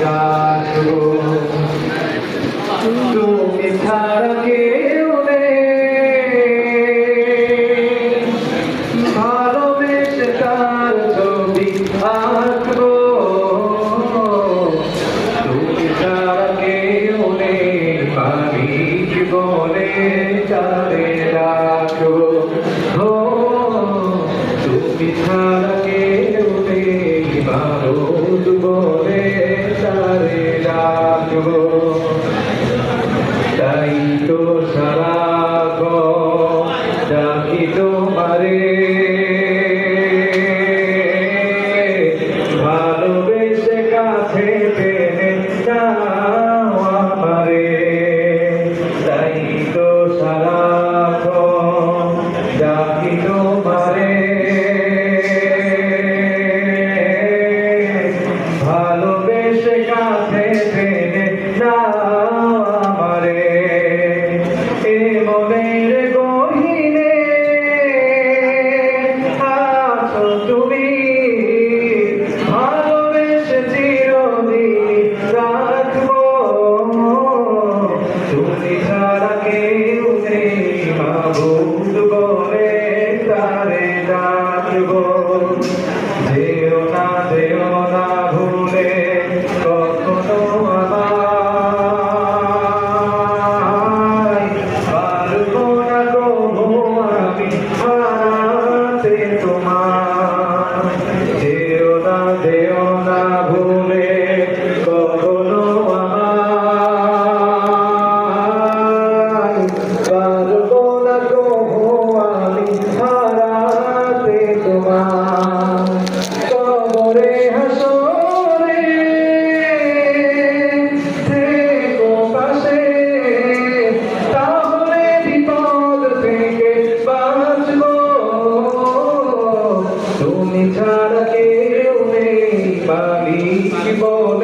রাখবো তুমি ছাড়া কেউ নেই ভালোবেসে তার ছবি আঁকবো তুমি ছাড়া কেউ নেই আমি জীবনে তারে রাখবো তুমি ছাড়া কেউ নেই ভালো জীবনে তারে রাখবো তাই তো সারাক্ষণ ডাকি তোমারে ভালোবেসে কাছে টেনে নাও আমারে তাই তো সারাক্ষণ ডাকি তোমারে ভালোবেসে কাছে টেনে নাও আমারে এ মনের গহীনে আছো তুমি ভালোবেসে চিরদিন রাখবো তুমি ছাড়া কেউ নেই মাবুদ বলে তারে ডাকবো যেও না ভুলে কখনো আমায় পারবো না কবু আমি হারাতে তোমার যেও না ভুলে কখনো আমায় পারবো না কবু আমি হারাতে তোমার কবরে হাসরে থেকো পাশে তাহলে বিপদ থেকে বাঁচবো তুমি ছাড়া কেউ নেই মালিক বলে